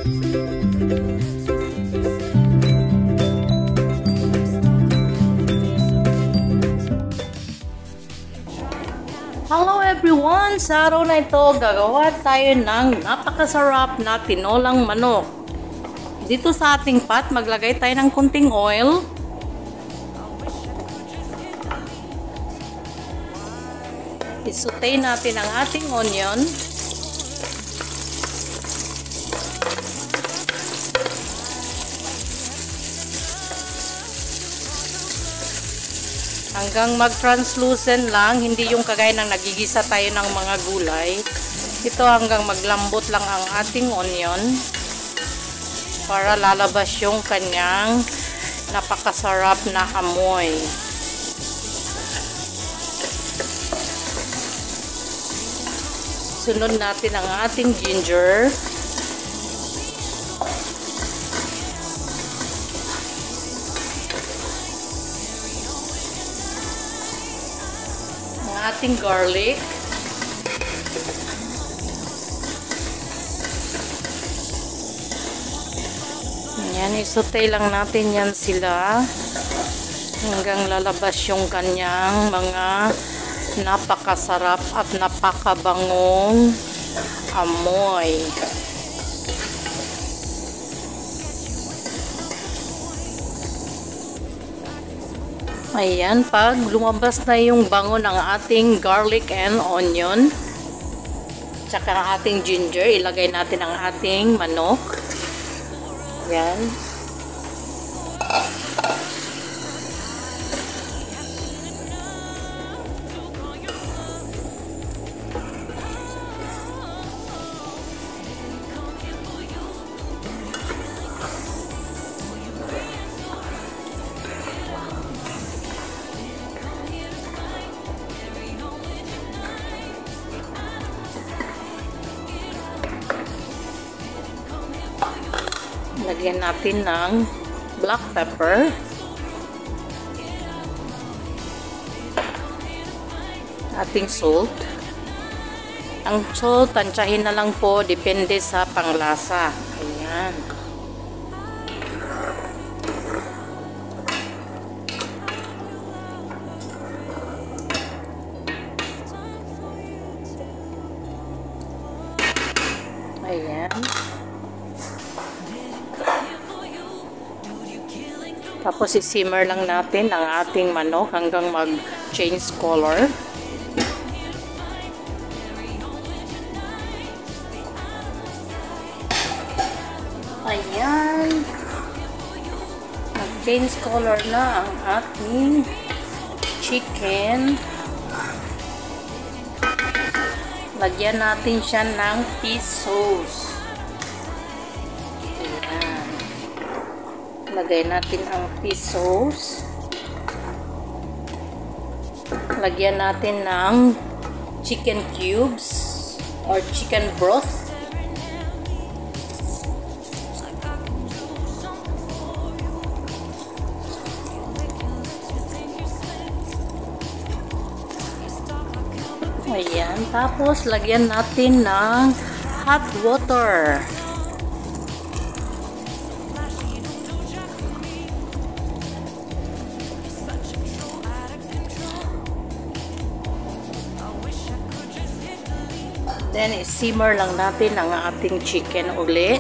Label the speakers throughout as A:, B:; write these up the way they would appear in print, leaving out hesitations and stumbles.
A: Hello everyone! Sa araw na ito, gagawa tayo ng napakasarap na tinolang manok. Dito sa ating pot, maglagay tayo ng kunting oil. Isutay natin ang ating onion. Hanggang mag-translucent lang, hindi yung kagaya ng nagigisa tayo ng mga gulay. Ito hanggang maglambot lang ang ating onion para lalabas yung kanyang napakasarap na amoy. Sunod natin ang ating ginger. Ating garlic. Yan, isutay lang natin yan sila hanggang lalabas yung kanyang mga napakasarap at napakabangong amoy. Ayan, pag lumabas na yung bango ng ating garlic and onion, tsaka ang ating ginger, ilagay natin ang ating manok. Ayan. Lagyan natin ng black pepper. Ating salt. Ang salt, tansyahin na lang po, depende sa panglasa. Ayan. Ayan. Tapos i-simmer lang natin ang ating manok hanggang mag-change color. Ayan. Mag-change color na ang ating chicken. Lagyan natin siya ng fish sauce. Lagay natin ang fish sauce. Lagyan natin ng chicken cubes or chicken broth. Ayan. Tapos, lagyan natin ng hot water. Then, i-simmer lang natin ang ating chicken uli.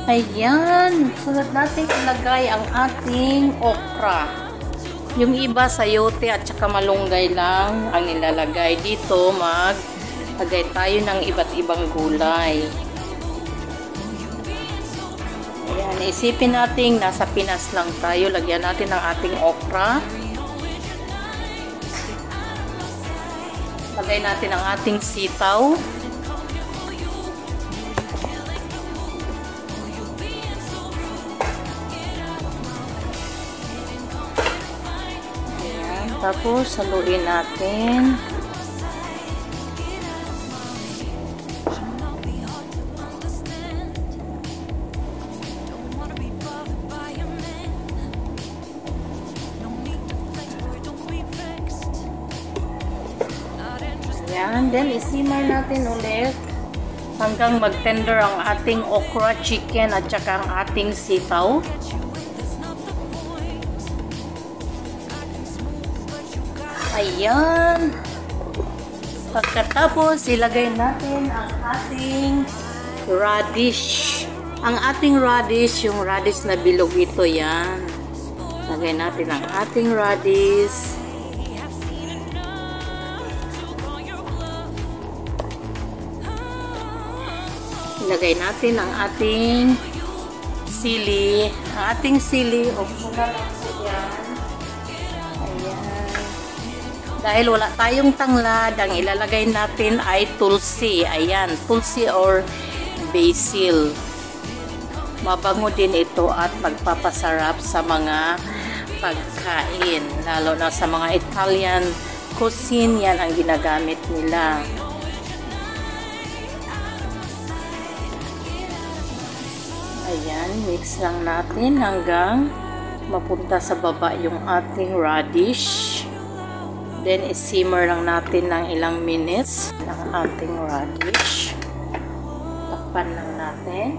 A: Ayan. Sunod natin ilagay ang ating okra. Yung iba sayote at saka malunggay lang ang nilalagay. Dito, maglagay tayo ng iba't ibang gulay. Ayan. Isipin natin, nasa Pinas lang tayo. Lagyan natin ang ating okra. Lagay natin ang ating sitaw. Ayan. Tapos, haluin natin. Ayan. Then, isimmer natin ulit. hanggang mag-tender ang ating okra chicken at saka ang ating sitaw. Ayan. Pagkatapos, ilagay natin ang ating radish. Ang ating radish, yung radish na bilog ito, yan. Lagay natin ang ating radish. Ilagay natin ang ating sili. Ang ating sili, optional lang po yan. Ayan. Dahil wala tayong tanglad, ang ilalagay natin ay tulsi. Ayan, tulsi or basil. Mabango din ito at magpapasarap sa mga pagkain. Lalo na sa mga Italian cuisine, yan ang ginagamit nila. Ayan, mix lang natin hanggang mapunta sa baba yung ating radish. Then, isimmer lang natin ng ilang minutes ng ating radish. Takpan lang natin.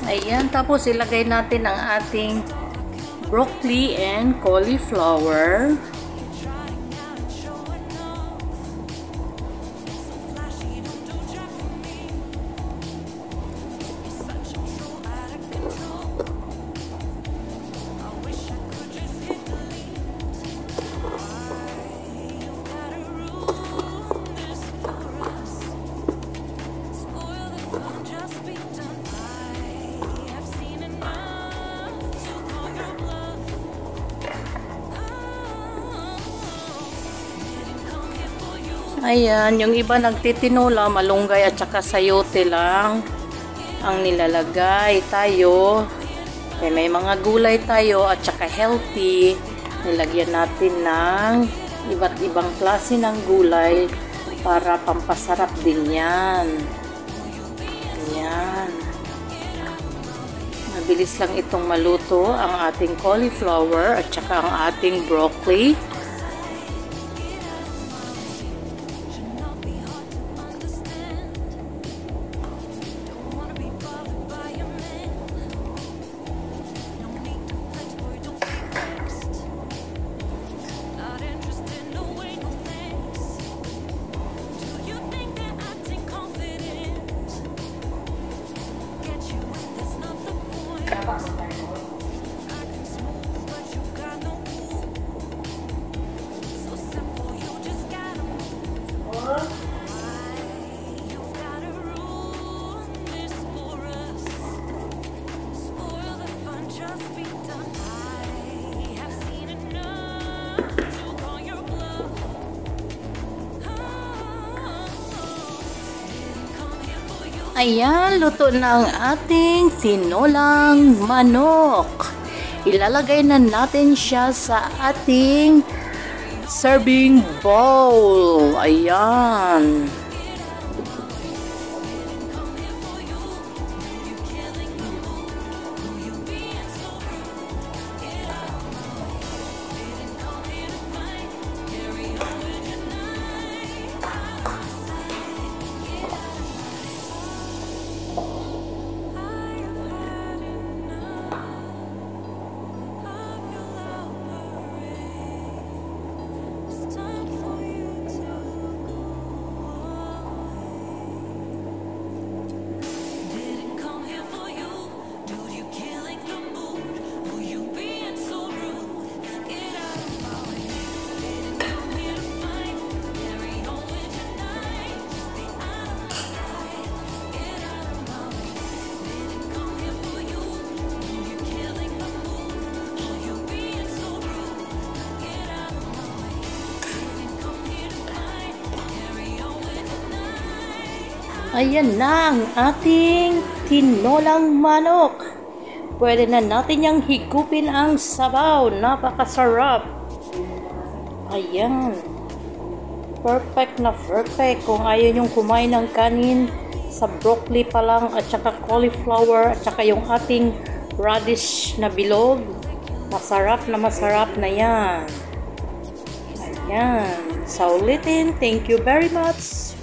A: Ayan, tapos ilagay natin ang ating broccoli and cauliflower. Ayan, yung iba nagtitinola, malunggay at saka sayote lang ang nilalagay. Tayo, may mga gulay tayo at saka healthy. Nilagyan natin ng iba't ibang klase ng gulay para pampasarap din yan. Ayan. Mabilis lang itong maluto ang ating cauliflower at saka ang ating broccoli. Ayan, luto na ang ating tinolang manok. Ilalagay na natin siya sa ating serving bowl. Ayan. Ayan na ang ating tinolang manok. Pwede na natin yang higupin ang sabaw. Napakasarap. Ayan. Perfect na perfect. Kung ayaw nyong kumain ng kanin, sa broccoli pa lang at saka cauliflower at saka yung ating radish na bilog, masarap na yan. Ayan. Sa ulitin, thank you very much.